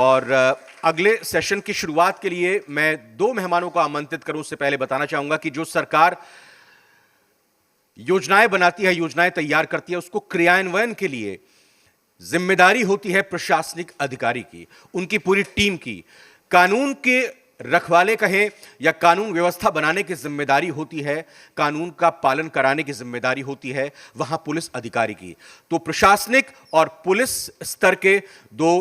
और अगले सेशन की शुरुआत के लिए मैं दो मेहमानों को आमंत्रित करूं। उससे पहले बताना चाहूंगा कि जो सरकार योजनाएं बनाती है, योजनाएं तैयार करती है, उसको क्रियान्वयन के लिए जिम्मेदारी होती है प्रशासनिक अधिकारी की, उनकी पूरी टीम की। कानून के रखवाले कहें या कानून व्यवस्था बनाने की जिम्मेदारी होती है, कानून का पालन कराने की जिम्मेदारी होती है वहां पुलिस अधिकारी की। तो प्रशासनिक और पुलिस स्तर के दो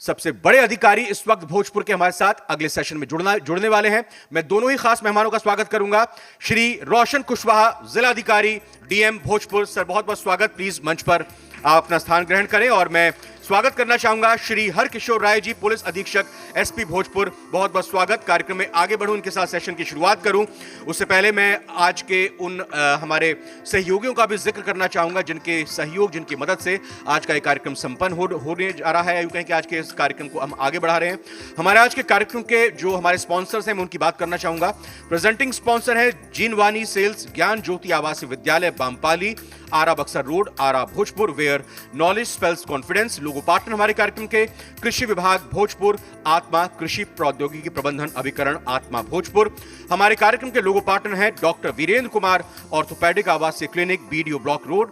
सबसे बड़े अधिकारी इस वक्त भोजपुर के हमारे साथ अगले सेशन में जुड़ने वाले हैं। मैं दोनों ही खास मेहमानों का स्वागत करूंगा। श्री रोशन कुशवाहा, जिलाधिकारी डीएम भोजपुर, सर बहुत बहुत स्वागत। प्लीज मंच पर आप अपना स्थान ग्रहण करें। और मैं स्वागत करना चाहूंगा श्री हरकिशोर राय जी, पुलिस अधीक्षक एसपी भोजपुर, बहुत बहुत स्वागत। कार्यक्रम में आगे बढ़ूं, उनके साथ सेशन की शुरुआत करूं उससे पहले मैं आज के उन हमारे सहयोगियों का भी जिक्र करना चाहूंगा जिनके सहयोग, जिनकी मदद से आज का ये कार्यक्रम संपन्न होने जा रहा है। यूं कहें कि आज के इस कार्यक्रम को हम आगे बढ़ा रहे हैं। हमारे आज के कार्यक्रम के जो हमारे स्पॉन्सर्स हैं मैं उनकी बात करना चाहूंगा। प्रेजेंटिंग स्पॉन्सर है जीनवानी सेल्स, ज्ञान Jyoti Awasiya Vidyalaya Bampali, Ara Buxar road, Ara Bhojpur, where knowledge spells confidence. Logo partner हमारे कार्यक्रम के कृषि विभाग भोजपुर, आत्मा कृषि प्रौद्योगिकी प्रबंधन अभिकरण, आत्मा भोजपुर। हमारे कार्यक्रम के लोगो पार्टनर हैं doctor Virendra Kumar, orthopaedic Awasiya clinic, BDO block road,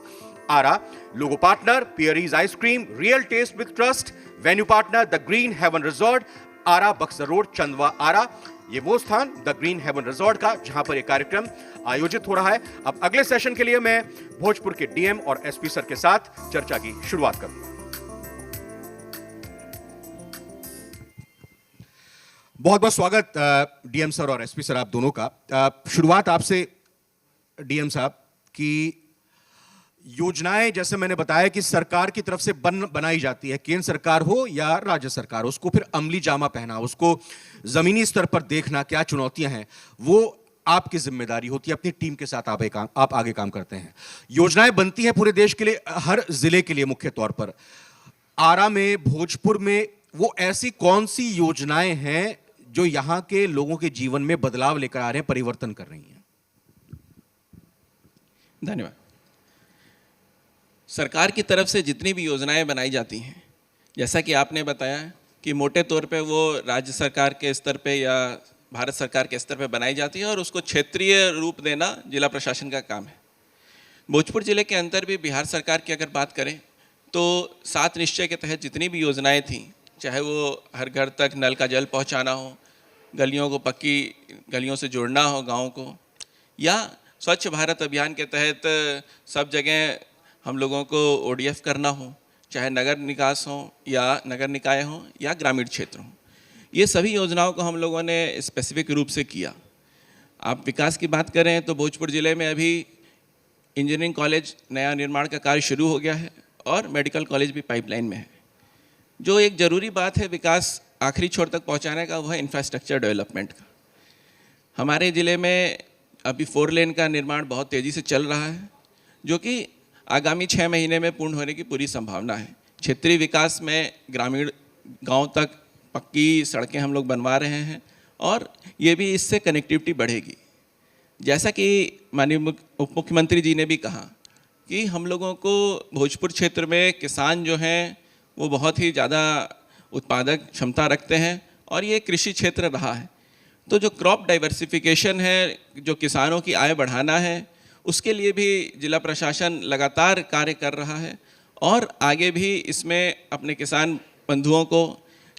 Ara. Logo partner पियरीज ice cream, real taste with trust. Venue partner the green haven resort, Ara Buxar road, Chandwa, Ara. ये वो स्थान द ग्रीन हेवन रिजॉर्ट का जहां पर यह कार्यक्रम आयोजित हो रहा है। अब अगले सेशन के लिए मैं भोजपुर के डीएम और एसपी सर के साथ चर्चा की शुरुआत करूंगा। बहुत बहुत स्वागत डीएम सर और एसपी सर आप दोनों का। शुरुआत आपसे डीएम साहब की योजनाएं, जैसे मैंने बताया कि सरकार की तरफ से बनाई जाती है, केंद्र सरकार हो या राज्य सरकार, उसको फिर अमली जामा पहना, उसको जमीनी स्तर पर देखना क्या चुनौतियां हैं, वो आपकी जिम्मेदारी होती है। अपनी टीम के साथ आप आगे काम करते हैं। योजनाएं बनती हैं पूरे देश के लिए, हर जिले के लिए। मुख्य तौर पर आरा में, भोजपुर में वो ऐसी कौन सी योजनाएं हैं जो यहां के लोगों के जीवन में बदलाव लेकर आ रहे हैं, परिवर्तन कर रही हैं? धन्यवाद। सरकार की तरफ से जितनी भी योजनाएं बनाई जाती हैं, जैसा कि आपने बताया कि मोटे तौर पे वो राज्य सरकार के स्तर पे या भारत सरकार के स्तर पे बनाई जाती है और उसको क्षेत्रीय रूप देना जिला प्रशासन का काम है। भोजपुर जिले के अंदर भी बिहार सरकार की अगर बात करें तो 7 निश्चय के तहत जितनी भी योजनाएं थीं, चाहे वो हर घर तक नल का जल पहुंचाना हो, गलियों को पक्की गलियों से जोड़ना हो गाँव को, या स्वच्छ भारत अभियान के तहत सब जगह हम लोगों को ओडीएफ करना हो, चाहे नगर निकास हो या नगर निकाय हो या ग्रामीण क्षेत्र हो, ये सभी योजनाओं को हम लोगों ने स्पेसिफिक रूप से किया। आप विकास की बात करें तो भोजपुर ज़िले में अभी इंजीनियरिंग कॉलेज नया निर्माण का कार्य शुरू हो गया है और मेडिकल कॉलेज भी पाइपलाइन में है। जो एक ज़रूरी बात है विकास आखिरी छोर तक पहुंचाने का, वो है इंफ्रास्ट्रक्चर डेवलपमेंट का। हमारे ज़िले में अभी 4 लेन का निर्माण बहुत तेज़ी से चल रहा है, जो कि आगामी 6 महीने में पूर्ण होने की पूरी संभावना है। क्षेत्रीय विकास में ग्रामीण गांव तक पक्की सड़कें हम लोग बनवा रहे हैं और ये भी इससे कनेक्टिविटी बढ़ेगी। जैसा कि माननीय उप मुख्यमंत्री जी ने भी कहा कि हम लोगों को भोजपुर क्षेत्र में किसान जो हैं वो बहुत ही ज़्यादा उत्पादक क्षमता रखते हैं और ये कृषि क्षेत्र रहा है। तो जो क्रॉप डाइवर्सिफिकेशन है, जो किसानों की आय बढ़ाना है, उसके लिए भी जिला प्रशासन लगातार कार्य कर रहा है और आगे भी इसमें अपने किसान बंधुओं को,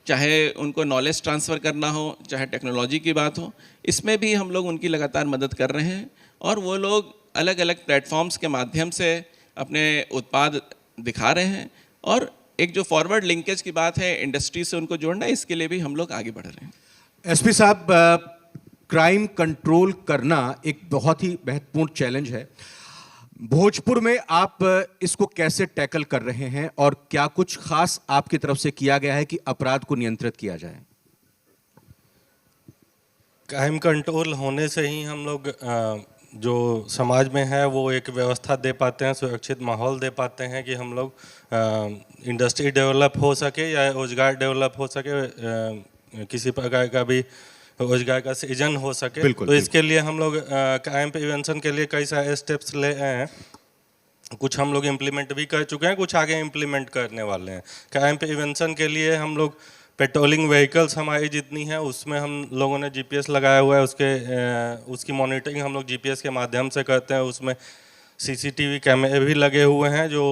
चाहे उनको नॉलेज ट्रांसफ़र करना हो, चाहे टेक्नोलॉजी की बात हो, इसमें भी हम लोग उनकी लगातार मदद कर रहे हैं और वो लोग अलग अलग प्लेटफॉर्म्स के माध्यम से अपने उत्पाद दिखा रहे हैं। और एक जो फॉरवर्ड लिंकेज की बात है, इंडस्ट्री से उनको जोड़ना, इसके लिए भी हम लोग आगे बढ़ रहे हैं। एसपी साहब, क्राइम कंट्रोल करना एक बहुत ही महत्वपूर्ण चैलेंज है। भोजपुर में आप इसको कैसे टैकल कर रहे हैं और क्या कुछ खास आपकी तरफ से किया गया है कि अपराध को नियंत्रित किया जाए? क्राइम कंट्रोल होने से ही हम लोग जो समाज में है वो एक व्यवस्था दे पाते हैं, सुरक्षित माहौल दे पाते हैं कि हम लोग इंडस्ट्री डेवलप हो सके या रोजगार डेवलप हो सके, किसी प्रकार का भी रोजगार का सृजन हो सके। तो इसके लिए हम लोग क्राइम प्रिवेंशन के लिए कई सारे स्टेप्स ले आए हैं। कुछ हम लोग इम्प्लीमेंट भी कर चुके हैं, कुछ आगे इम्प्लीमेंट करने वाले हैं। क्राइम प्रिवेंशन के लिए हम लोग पेट्रोलिंग व्हीकल्स हमारी जितनी हैं उसमें हम लोगों ने जीपीएस लगाया हुआ है, उसकी मॉनिटरिंग हम लोग जीपीएस के माध्यम से करते हैं। उसमें सीसीटीवी कैमरे भी लगे हुए हैं जो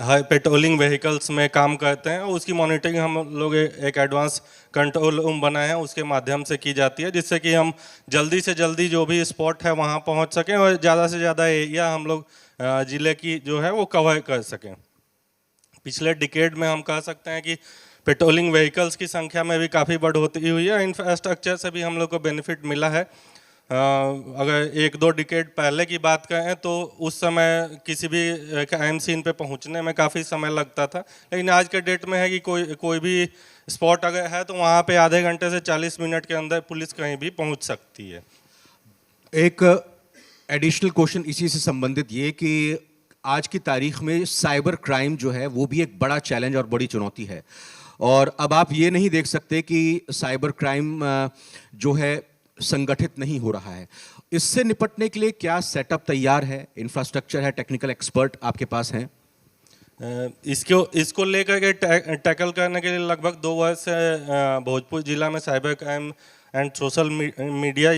हर पेट्रोलिंग व्हीकल्स में काम करते हैं, और उसकी मॉनिटरिंग हम लोग एक एडवांस कंट्रोल रूम बनाए हैं उसके माध्यम से की जाती है, जिससे कि हम जल्दी से जल्दी जो भी स्पॉट है वहाँ पहुँच सकें और ज़्यादा से ज़्यादा एरिया हम लोग ज़िले की जो है वो कवर कर सकें। पिछले डिकेड में हम कह सकते हैं कि पेट्रोलिंग व्हीकल्स की संख्या में भी काफ़ी बढ़ोतरी हुई है, इंफ्रास्ट्रक्चर से भी हम लोग को बेनिफिट मिला है। अगर 1-2 डिकेड पहले की बात करें तो उस समय किसी भी क्राइम सीन पे पहुंचने में काफ़ी समय लगता था, लेकिन आज के डेट में है कि कोई भी स्पॉट अगर है तो वहाँ पे आधे घंटे से 40 मिनट के अंदर पुलिस कहीं भी पहुंच सकती है। एक एडिशनल क्वेश्चन इसी से संबंधित ये कि आज की तारीख में साइबर क्राइम जो है वो भी एक बड़ा चैलेंज और बड़ी चुनौती है, और अब आप ये नहीं देख सकते कि साइबर क्राइम जो है संगठित नहीं हो रहा है। इससे निपटने के लिए क्या सेटअप तैयार है, इंफ्रास्ट्रक्चर है, टेक्निकल एक्सपर्ट आपके पास हैं? इसको लेकर के टैकल करने के लिए लगभग 2 वर्ष से भोजपुर जिला में cyber crime and social media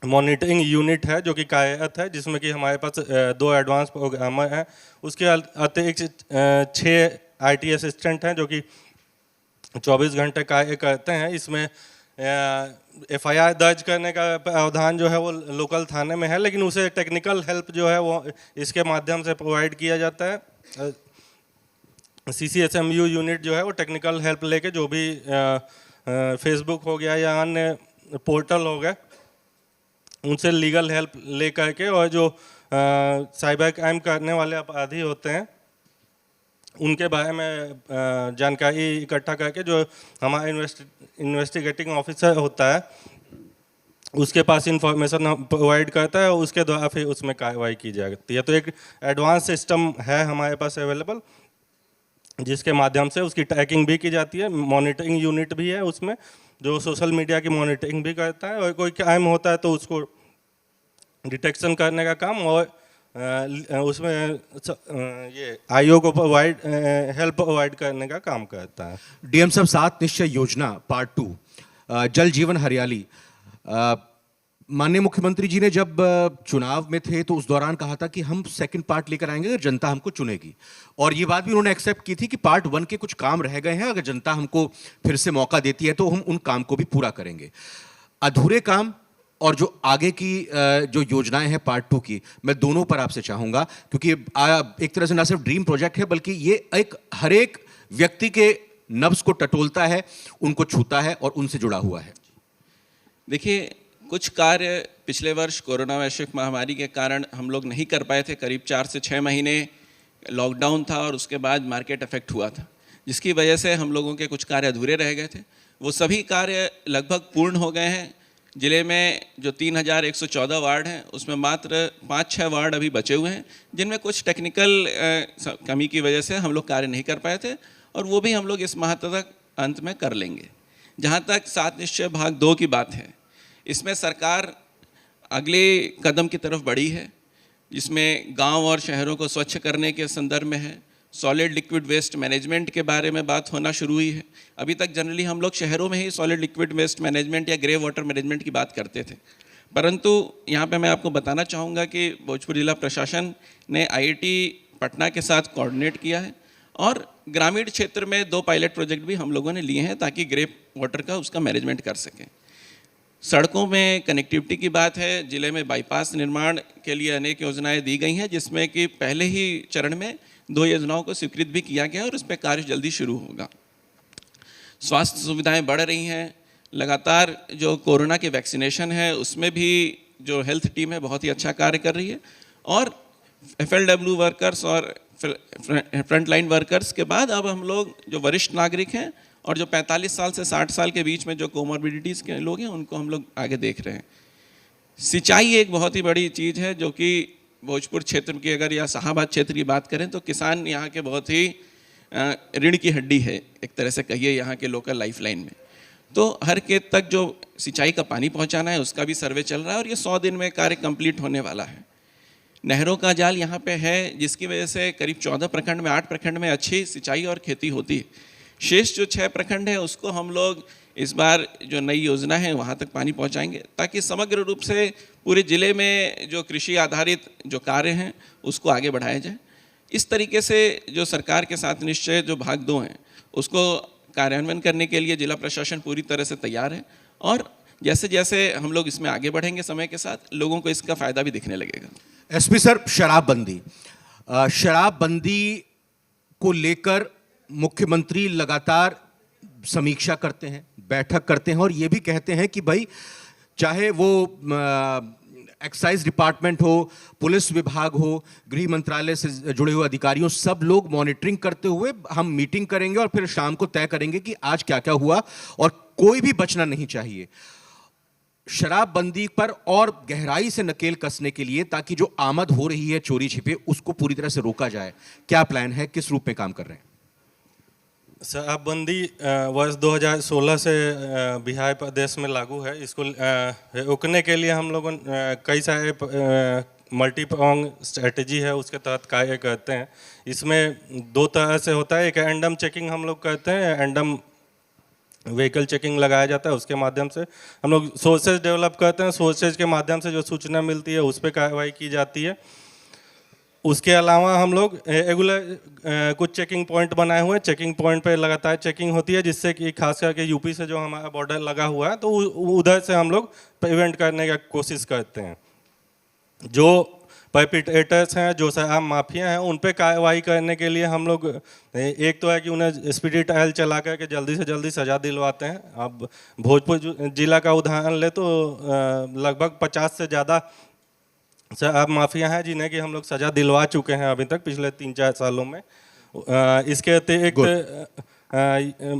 monitoring unit है जो कि कार्यरत है, जिसमें कि हमारे पास 2 एडवांस प्रोग्रामर हैं। उसके अतिरिक्त 6 IT असिस्टेंट हैं जो कि 24 घंटे कार्य करते हैं। इसमें FIR दर्ज करने का प्रावधान जो है वो लोकल थाने में है, लेकिन उसे टेक्निकल हेल्प जो है वो इसके माध्यम से प्रोवाइड किया जाता है। CCSMU यूनिट जो है वो टेक्निकल हेल्प लेके जो भी फेसबुक हो गया या अन्य पोर्टल हो गए उनसे लीगल हेल्प ले करके, और जो साइबर क्राइम करने वाले अपराधी होते हैं उनके बारे में जानकारी इकट्ठा करके जो हमारा इन्वेस्टिगेटिंग ऑफिसर होता है उसके पास इंफॉर्मेशन प्रोवाइड करता है, और उसके द्वारा फिर उसमें कार्रवाई की जाती है। तो एक एडवांस सिस्टम है हमारे पास अवेलेबल, जिसके माध्यम से उसकी ट्रैकिंग भी की जाती है। मॉनिटरिंग यूनिट भी है उसमें जो सोशल मीडिया की मॉनिटरिंग भी करता है, और कोई क्राइम होता है तो उसको डिटेक्शन करने का काम, और उसमें ये आईओ को हेल्प प्रोवाइड करने का काम करता है। डीएम साहब, 7 निश्चय योजना पार्ट 2 जल जीवन हरियाली, माननीय मुख्यमंत्री जी ने जब चुनाव में थे तो उस दौरान कहा था कि हम सेकंड पार्ट लेकर आएंगे अगर जनता हमको चुनेगी, और ये बात भी उन्होंने एक्सेप्ट की थी कि पार्ट 1 के कुछ काम रह गए हैं, अगर जनता हमको फिर से मौका देती है तो हम उन काम को भी पूरा करेंगे। अधूरे काम और जो आगे की जो योजनाएं हैं पार्ट 2 की, मैं दोनों पर आपसे चाहूंगा, क्योंकि एक तरह से ना सिर्फ ड्रीम प्रोजेक्ट है बल्कि ये एक हर एक व्यक्ति के नब्ज को टटोलता है, उनको छूता है और उनसे जुड़ा हुआ है। देखिए, कुछ कार्य पिछले वर्ष कोरोना वैश्विक महामारी के कारण हम लोग नहीं कर पाए थे। करीब 4 से 6 महीने लॉकडाउन था और उसके बाद मार्केट अफेक्ट हुआ था, जिसकी वजह से हम लोगों के कुछ कार्य अधूरे रह गए थे। वो सभी कार्य लगभग पूर्ण हो गए हैं। ज़िले में जो 3114 वार्ड हैं उसमें मात्र 5-6 वार्ड अभी बचे हुए हैं, जिनमें कुछ टेक्निकल कमी की वजह से हम लोग कार्य नहीं कर पाए थे, और वो भी हम लोग इस माह तक अंत में कर लेंगे। जहाँ तक 7 निश्चय भाग 2 की बात है, इसमें सरकार अगले कदम की तरफ बढ़ी है, जिसमें गांव और शहरों को स्वच्छ करने के संदर्भ में है। सॉलिड लिक्विड वेस्ट मैनेजमेंट के बारे में बात होना शुरू हुई है। अभी तक जनरली हम लोग शहरों में ही सॉलिड लिक्विड वेस्ट मैनेजमेंट या ग्रे वाटर मैनेजमेंट की बात करते थे, परंतु यहाँ पे मैं आपको बताना चाहूँगा कि भोजपुर जिला प्रशासन ने IIT पटना के साथ कोऑर्डिनेट किया है, और ग्रामीण क्षेत्र में 2 पायलट प्रोजेक्ट भी हम लोगों ने लिए हैं ताकि ग्रे वाटर का उसका मैनेजमेंट कर सकें। सड़कों में कनेक्टिविटी की बात है, ज़िले में बाईपास निर्माण के लिए अनेक योजनाएं दी गई हैं, जिसमें कि पहले ही चरण में 2 योजनाओं को स्वीकृत भी किया गया और उस पर कार्य जल्दी शुरू होगा। स्वास्थ्य सुविधाएं बढ़ रही हैं लगातार। जो कोरोना के वैक्सीनेशन है उसमें भी जो हेल्थ टीम है बहुत ही अच्छा कार्य कर रही है, और FLW वर्कर्स और फ्रंटलाइन वर्कर्स के बाद अब हम लोग जो वरिष्ठ नागरिक हैं और जो 45 साल से 60 साल के बीच में जो कोमॉर्बिडिटीज़ के लोग हैं उनको हम लोग आगे देख रहे हैं। सिंचाई एक बहुत ही बड़ी चीज़ है, जो कि भोजपुर क्षेत्र की अगर या शाहाबाद क्षेत्र की बात करें तो किसान यहाँ के बहुत ही रीढ़ की हड्डी है, एक तरह से कहिए यहाँ के लोकल लाइफलाइन में। तो हर खेत तक जो सिंचाई का पानी पहुँचाना है उसका भी सर्वे चल रहा है, और ये 100 दिन में कार्य कंप्लीट होने वाला है। नहरों का जाल यहाँ पे है, जिसकी वजह से करीब 14 प्रखंड में 8 प्रखंड में अच्छी सिंचाई और खेती होती है। शेष जो 6 प्रखंड है उसको हम लोग इस बार जो नई योजना है वहाँ तक पानी पहुँचाएंगे, ताकि समग्र रूप से पूरे ज़िले में जो कृषि आधारित जो कार्य हैं उसको आगे बढ़ाया जाए। इस तरीके से जो सरकार के साथ निश्चय जो भाग 2 हैं उसको कार्यान्वयन करने के लिए जिला प्रशासन पूरी तरह से तैयार है, और जैसे जैसे हम लोग इसमें आगे बढ़ेंगे समय के साथ लोगों को इसका फ़ायदा भी दिखने लगेगा। एसपी सर, शराबबंदी को लेकर मुख्यमंत्री लगातार समीक्षा करते हैं, बैठक करते हैं और ये भी कहते हैं कि भाई चाहे वो एक्साइज डिपार्टमेंट हो, पुलिस विभाग हो, गृह मंत्रालय से जुड़े हुए अधिकारियों, सब लोग मॉनिटरिंग करते हुए हम मीटिंग करेंगे और फिर शाम को तय करेंगे कि आज क्या क्या हुआ, और कोई भी बचना नहीं चाहिए। शराबबंदी पर और गहराई से नकेल कसने के लिए, ताकि जो आमद हो रही है चोरी छिपे उसको पूरी तरह से रोका जाए, क्या प्लान है, किस रूप में काम कर रहे हैं? शराबबंदी वर्ष 2016 से बिहार प्रदेश में लागू है। इसको रोकने के लिए हम लोग कई सारे मल्टीप्रॉन्ग स्ट्रेटजी है, उसके तहत कार्य करते हैं। इसमें 2 तरह से होता है। एक रैंडम चेकिंग हम लोग करते हैं, रैंडम व्हीकल चेकिंग लगाया जाता है, उसके माध्यम से हम लोग सोर्सेज डेवलप करते हैं। सोर्सेज के माध्यम से जो सूचना मिलती है उस पर कार्रवाई की जाती है। उसके अलावा हम लोग रेगुलर कुछ चेकिंग पॉइंट बनाए हुए हैं। चेकिंग पॉइंट पे लगातार चेकिंग होती है, जिससे कि खास करके यूपी से जो हमारा बॉर्डर लगा हुआ है तो उधर से हम लोग प्रिवेंट करने की कोशिश करते हैं। जो परपिट्रेटर्स हैं, जो शराब माफिया हैं, उन पे कार्रवाई करने के लिए हम लोग एक तो है कि उन्हें स्पीडी ट्रायल चला करके जल्दी से जल्दी सजा दिलवाते हैं। अब भोजपुर जिला का उदाहरण ले तो लगभग 50 से ज़्यादा शराब माफिया हैं जिन्हें कि हम लोग सजा दिलवा चुके हैं अभी तक पिछले 3-4 सालों में। इसके अतिरिक्त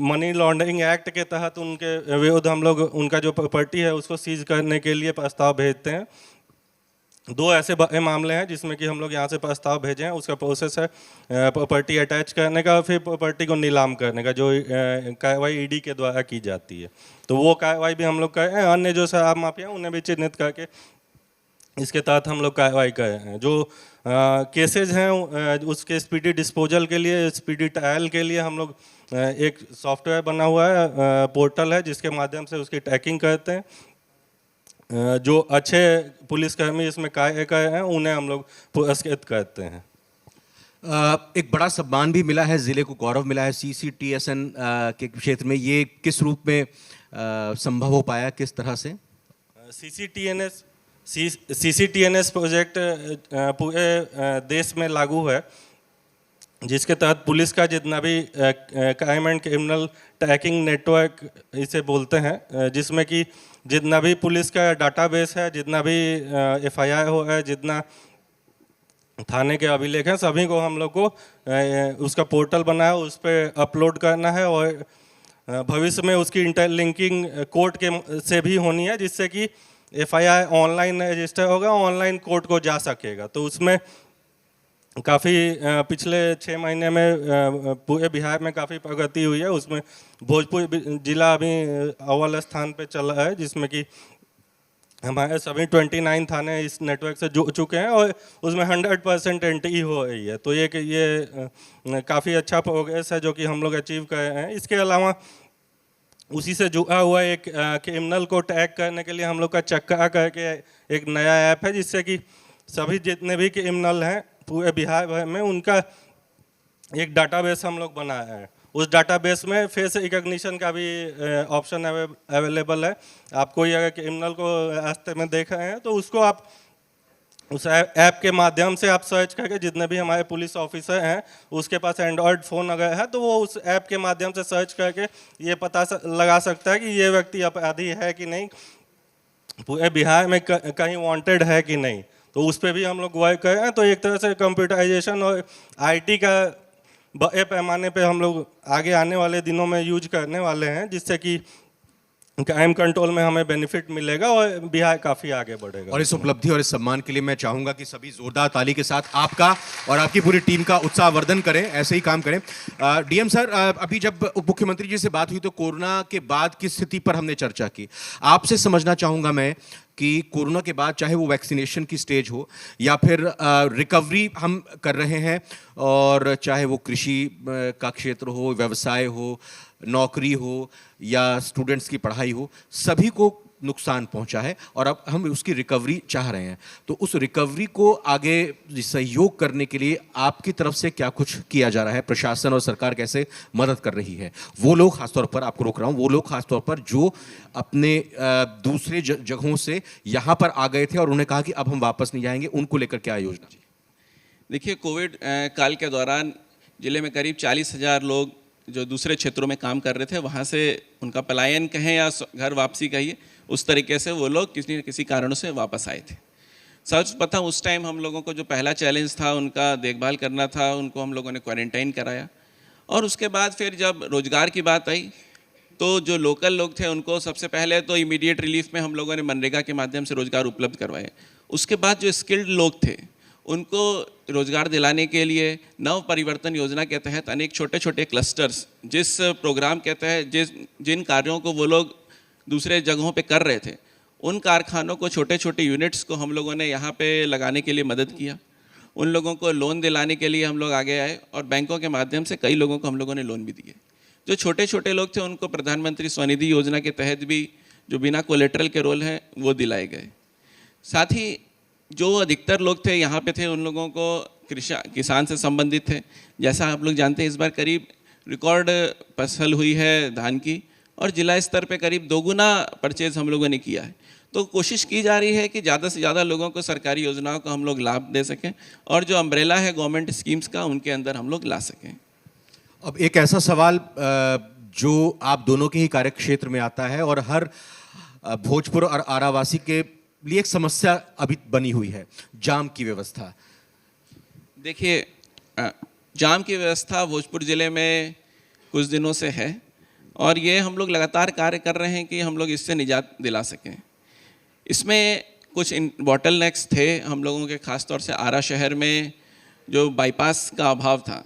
मनी लॉन्ड्रिंग एक्ट के तहत उनके विरुद्ध हम लोग उनका जो प्रॉपर्टी है उसको सीज करने के लिए प्रस्ताव भेजते हैं। 2 ऐसे बड़े मामले हैं जिसमें कि हम लोग यहाँ से प्रस्ताव भेजे हैं। उसका प्रोसेस है प्रॉपर्टी अटैच करने का और फिर प्रॉपर्टी को नीलाम करने का, जो कार्रवाई ईडी के द्वारा की जाती है। तो वो कार्रवाई भी हम लोग कर रहे हैं। अन्य जो शराब माफिया हैं उन्हें भी चिन्हित करके इसके तहत हम लोग कार्रवाई कर रहे हैं। जो केसेज हैं उसके स्पीडी डिस्पोजल के लिए, स्पीडी ट्रायल के लिए हम लोग एक सॉफ्टवेयर बना हुआ है, पोर्टल है, जिसके माध्यम से उसकी ट्रैकिंग करते हैं। जो अच्छे पुलिसकर्मी इसमें कार्य कर रहे हैं उन्हें हम लोग पुरस्कृत करते हैं। एक बड़ा सम्मान भी मिला है, जिले को गौरव मिला है CCTSN के क्षेत्र में। ये किस रूप में संभव हो पाया, किस तरह से? CCTNS प्रोजेक्ट पूरे देश में लागू है, जिसके तहत पुलिस का जितना भी crime and criminal tracking network इसे बोलते हैं, जिसमें कि जितना भी पुलिस का डाटाबेस है, जितना भी FIR हो है, जितना थाने के अभिलेख हैं, सभी को हम लोग को उसका पोर्टल बना है, उस पर अपलोड करना है और भविष्य में उसकी इंटरलिंकिंग कोर्ट के से भी होनी है, जिससे कि FIR ऑनलाइन रजिस्टर होगा, ऑनलाइन कोर्ट को जा सकेगा। तो उसमें काफ़ी पिछले 6 महीने में पूरे बिहार में काफ़ी प्रगति हुई है। उसमें भोजपुर जिला अभी अव्वल स्थान पे चल रहा है, जिसमें कि हमारे सभी 29 थाने इस नेटवर्क से जुड़ चुके हैं और उसमें 100% एंट्री हो रही है। तो ये काफ़ी अच्छा प्रोग्रेस है जो कि हम लोग अचीव कर रहे हैं। इसके अलावा उसी से जुड़ा हुआ एक क्रिमिनल को ट्रैक करने के लिए हम लोग का चक्का करके एक नया ऐप है, जिससे कि सभी जितने भी क्रिमिनल हैं पूरे बिहार भर में उनका एक डाटाबेस हम लोग बनाया है। उस डाटाबेस में फेस रिकग्निशन का भी ऑप्शन अवेलेबल है। आप कोई अगर क्रिमिनल को रास्ते में देख रहे हैं तो उसको आप उस ऐप के माध्यम से आप सर्च करके, जितने भी हमारे पुलिस ऑफिसर हैं उसके पास एंड्रॉयड फ़ोन अगर है तो वो उस ऐप के माध्यम से सर्च करके ये पता लगा सकता है कि ये व्यक्ति अपराधी है कि नहीं, पूरे बिहार में कहीं वांटेड है कि नहीं। तो उस पर भी हम लोग वर्क कर रहे हैं। तो एक तरह से कंप्यूटराइजेशन और IT का बड़े पैमाने पे हम लोग आगे आने वाले दिनों में यूज करने वाले हैं, जिससे कि क्राइम कंट्रोल में हमें बेनिफिट मिलेगा और बिहार काफ़ी आगे बढ़ेगा। और इस उपलब्धि और इस सम्मान के लिए मैं चाहूंगा कि सभी जोरदार ताली के साथ आपका और आपकी पूरी टीम का उत्साहवर्धन करें, ऐसे ही काम करें। डीएम सर, अभी जब उप मुख्यमंत्री जी से बात हुई तो कोरोना के बाद की स्थिति पर हमने चर्चा की। आपसे समझना चाहूंगा मैं कि कोरोना के बाद चाहे वो वैक्सीनेशन की स्टेज हो या फिर रिकवरी हम कर रहे हैं, और चाहे वो कृषि का क्षेत्र हो, व्यवसाय हो, नौकरी हो या स्टूडेंट्स की पढ़ाई हो, सभी को नुकसान पहुंचा है और अब हम उसकी रिकवरी चाह रहे हैं। तो उस रिकवरी को आगे सहयोग करने के लिए आपकी तरफ से क्या कुछ किया जा रहा है? प्रशासन और सरकार कैसे मदद कर रही है? वो लोग खासतौर पर, आपको रोक रहा हूं, वो लोग खासतौर पर जो अपने दूसरे जगहों से यहाँ पर आ गए थे और उन्हें कहा कि अब हम वापस नहीं जाएंगे, उनको लेकर क्या योजना? देखिए, कोविड काल के दौरान जिले में करीब 40,000 लोग जो दूसरे क्षेत्रों में काम कर रहे थे, वहाँ से उनका पलायन कहें या घर वापसी कहिए, उस तरीके से वो लोग किसी न किसी कारणों से वापस आए थे। सच पता उस टाइम हम लोगों को जो पहला चैलेंज था उनका देखभाल करना था, उनको हम लोगों ने क्वारंटाइन कराया। और उसके बाद फिर जब रोज़गार की बात आई तो जो लोकल लोग थे उनको सबसे पहले तो इमीडिएट रिलीफ में हम लोगों ने मनरेगा के माध्यम से रोज़गार उपलब्ध करवाए। उसके बाद जो स्किल्ड लोग थे उनको रोज़गार दिलाने के लिए नव परिवर्तन योजना के तहत अनेक छोटे छोटे क्लस्टर्स, जिस प्रोग्राम के तहत जिन कार्यों को वो लोग दूसरे जगहों पे कर रहे थे, उन कारखानों को, छोटे छोटे यूनिट्स को हम लोगों ने यहाँ पे लगाने के लिए मदद किया। उन लोगों को लोन दिलाने के लिए हम लोग आगे आए और बैंकों के माध्यम से कई लोगों को हम लोगों ने लोन भी दिए। जो छोटे छोटे लोग थे उनको प्रधानमंत्री स्वनिधि योजना के तहत भी जो बिना कोलेट्रल के रोल हैं वो दिलाए गए। साथ ही जो अधिकतर लोग थे यहाँ पे थे, उन लोगों को किसान से संबंधित थे। जैसा आप लोग जानते हैं, इस बार करीब रिकॉर्ड फसल हुई है धान की और जिला स्तर पे करीब 2 गुना परचेज हम लोगों ने किया है। तो कोशिश की जा रही है कि ज़्यादा से ज़्यादा लोगों को सरकारी योजनाओं का हम लोग लाभ दे सकें और जो अम्ब्रेला है गवर्नमेंट स्कीम्स का, उनके अंदर हम लोग ला सकें। अब एक ऐसा सवाल जो आप दोनों के ही कार्यक्षेत्र में आता है और हर भोजपुर और आरावासी के लिए एक समस्या अभी बनी हुई है, जाम की व्यवस्था। देखिए, जाम की व्यवस्था भोजपुर ज़िले में कुछ दिनों से है और ये हम लोग लगातार कार्य कर रहे हैं कि हम लोग इससे निजात दिला सकें। इसमें कुछ बॉटल नेक्स थे हम लोगों के, ख़ास तौर से आरा शहर में जो बाईपास का अभाव था,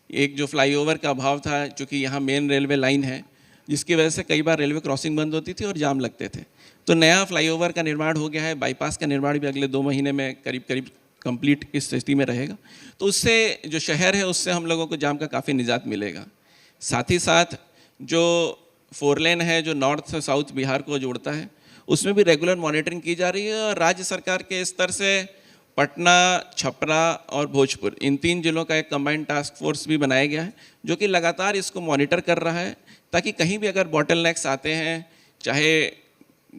एक जो फ्लाईओवर का अभाव था, चूँकि यहाँ मेन रेलवे लाइन है जिसकी वजह से कई बार रेलवे क्रॉसिंग बंद होती थी और जाम लगते थे। तो नया फ्लाईओवर का निर्माण हो गया है, बाईपास का निर्माण भी अगले 2 महीने में करीब कंप्लीट इस स्थिति में रहेगा। तो उससे जो शहर है उससे हम लोगों को जाम का काफ़ी निजात मिलेगा। साथ ही साथ जो 4 लेन है जो नॉर्थ साउथ बिहार को जोड़ता है, उसमें भी रेगुलर मॉनिटरिंग की जा रही है और राज्य सरकार के स्तर से पटना, छपरा और भोजपुर, इन 3 जिलों का एक कंबाइंड टास्क फोर्स भी बनाया गया है जो कि लगातार इसको मॉनिटर कर रहा है, ताकि कहीं भी अगर बॉटल नेक्स आते हैं, चाहे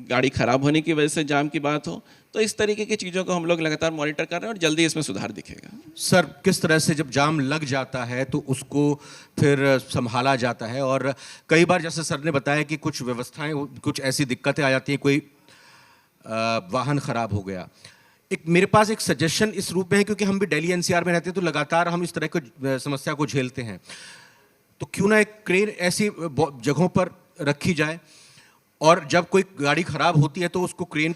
गाड़ी खराब होने की वजह से जाम की बात हो, तो इस तरीके की चीज़ों को हम लोग लगातार मॉनिटर कर रहे हैं और जल्दी इसमें सुधार दिखेगा। सर, किस तरह से जब जाम लग जाता है तो उसको फिर संभाला जाता है? और कई बार जैसे सर ने बताया कि कुछ व्यवस्थाएं, कुछ ऐसी दिक्कतें आ जाती हैं, कोई वाहन खराब हो गया। एक मेरे पास एक सजेशन इस रूप में है, क्योंकि हम भी दिल्ली एनसीआर में रहते हैं तो लगातार हम इस तरह की समस्या को झेलते हैं, तो क्यों ना एक क्रेन ऐसी जगहों पर रखी जाए और जब कोई गाड़ी खराब होती है तो उसको क्रेन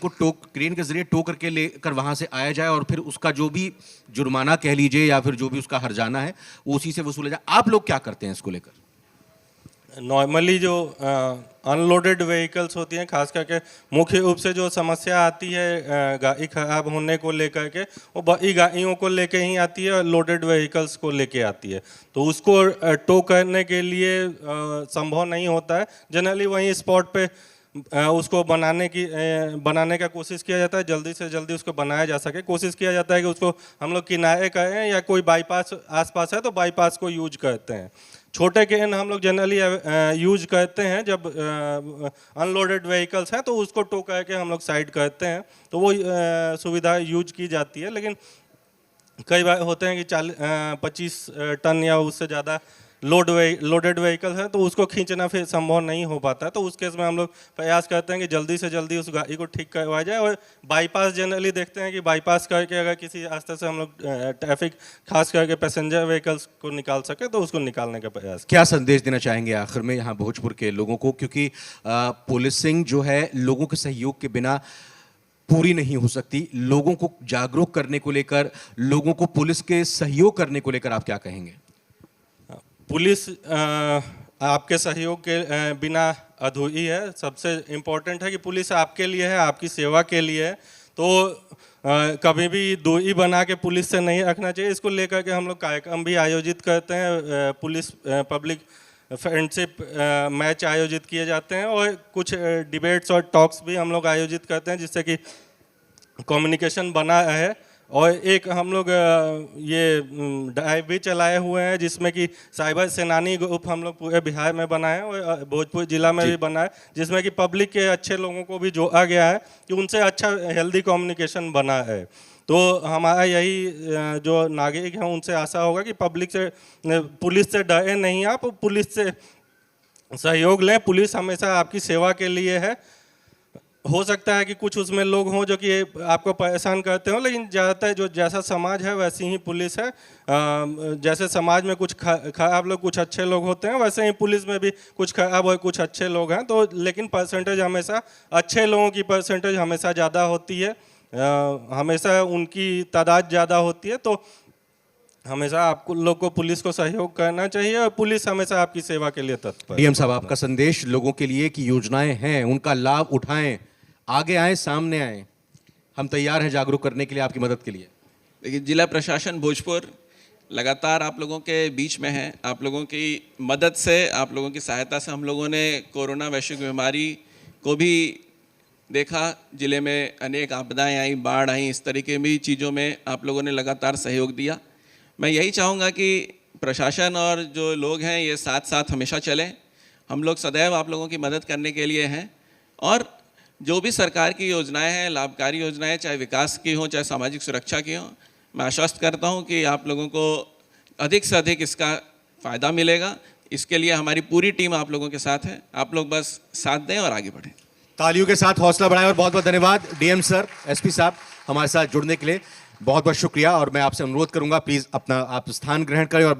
के जरिए टो करके लेकर वहां से आया जाए और फिर उसका जो भी जुर्माना कह लीजिए या फिर जो भी उसका हर्जाना है वो उसी से वसूला जाए। आप लोग क्या करते हैं इसको लेकर? नॉर्मली जो अनलोडेड व्हीकल्स होती हैं, खास करके मुख्य रूप से जो समस्या आती है गाड़ी खराब होने को लेकर के, वो बड़ी गाड़ियों को लेके ही आती है और लोडेड व्हीकल्स को लेके आती है। तो उसको टो करने के लिए संभव नहीं होता है। जनरली वहीं स्पॉट पे उसको बनाने का कोशिश किया जाता है, जल्दी से जल्दी उसको बनाया जा सके। कोशिश किया जाता है कि उसको हम लोग किनारे करें या कोई बाईपास आसपास है तो बाईपास को यूज करते हैं। छोटे केन हम लोग जनरली यूज करते हैं जब अनलोडेड व्हीकल्स हैं, तो उसको टो करके हम लोग साइड करते हैं, तो वो सुविधा यूज की जाती है। लेकिन कई बार होते हैं कि 25 टन या उससे ज़्यादा लोडेड व्हीकल है तो उसको खींचना फिर संभव नहीं हो पाता, तो उस केस में हम लोग प्रयास करते हैं कि जल्दी से जल्दी उस गाड़ी को ठीक करवाया जाए। और बाईपास जनरली देखते हैं कि बाईपास करके अगर किसी रास्ते से हम लोग ट्रैफिक खास करके पैसेंजर व्हीकल्स को निकाल सके तो उसको निकालने का प्रयास। क्या संदेश देना चाहेंगे आखिर में यहाँ भोजपुर के लोगों को, क्योंकि पुलिसिंग जो है लोगों के सहयोग के बिना पूरी नहीं हो सकती, लोगों को जागरूक करने को लेकर, लोगों को पुलिस के सहयोग करने को लेकर आप क्या कहेंगे? पुलिस आपके सहयोग के बिना अधूरी है। सबसे इम्पोर्टेंट है कि पुलिस आपके लिए है, आपकी सेवा के लिए है, तो कभी भी दूरी बना के पुलिस से नहीं रखना चाहिए। इसको लेकर के हम लोग कार्यक्रम भी आयोजित करते हैं, पुलिस पब्लिक फ्रेंडशिप मैच आयोजित किए जाते हैं और कुछ डिबेट्स और टॉक्स भी हम लोग आयोजित करते हैं जिससे कि कम्युनिकेशन बना है। और एक हम लोग ये ड्राइव भी चलाए हुए हैं जिसमें कि साइबर सेनानी ग्रुप हम लोग पूरे बिहार में बनाए और भोजपुर जिला में भी बनाए, जिसमें कि पब्लिक के अच्छे लोगों को भी जोड़ा गया है कि उनसे अच्छा हेल्दी कम्युनिकेशन बना है। तो हमारा यही जो नागरिक हैं उनसे आशा होगा कि पब्लिक से, पुलिस से डरे नहीं आप, पुलिस से सहयोग लें। पुलिस हमेशा आपकी सेवा के लिए है। हो सकता है कि कुछ उसमें लोग हों जो कि आपको परेशान करते हों, लेकिन ज़्यादातर जो जैसा समाज है वैसी ही पुलिस है। जैसे समाज में कुछ खराब लोग, कुछ अच्छे लोग होते हैं, वैसे ही पुलिस में भी कुछ खराब और कुछ अच्छे लोग हैं। तो लेकिन परसेंटेज हमेशा अच्छे लोगों की परसेंटेज हमेशा ज़्यादा होती है, हमेशा उनकी तादाद ज़्यादा होती है। तो हमेशा आपको लोग को पुलिस को सहयोग करना चाहिए और पुलिस हमेशा आपकी सेवा के लिए तत्पर है। डीएम साहब, आपका संदेश लोगों के लिए कि योजनाएं हैं उनका लाभ उठाएं, आगे आए, सामने आए, हम तैयार हैं जागरूक करने के लिए, आपकी मदद के लिए। देखिए, जिला प्रशासन भोजपुर लगातार आप लोगों के बीच में है। आप लोगों की मदद से, आप लोगों की सहायता से हम लोगों ने कोरोना वैश्विक बीमारी को भी देखा। जिले में अनेक आपदाएं आई, बाढ़ आई, इस तरीके की चीज़ों में आप लोगों ने लगातार सहयोग दिया। मैं यही चाहूँगा कि प्रशासन और जो लोग हैं ये साथ साथ हमेशा चलें। हम लोग सदैव आप लोगों की मदद करने के लिए हैं और जो भी सरकार की योजनाएं हैं, लाभकारी योजनाएं, चाहे विकास की हों, चाहे सामाजिक सुरक्षा की हों, मैं आश्वस्त करता हूं कि आप लोगों को अधिक से अधिक इसका फ़ायदा मिलेगा। इसके लिए हमारी पूरी टीम आप लोगों के साथ है। आप लोग बस साथ दें और आगे बढ़ें। तालियों के साथ हौसला बढ़ाएं और बहुत बहुत धन्यवाद डीएम सर, एसपी साहब, हमारे साथ जुड़ने के लिए बहुत बहुत शुक्रिया। और मैं आपसे अनुरोध करूंगा प्लीज़ अपना आप स्थान ग्रहण करें और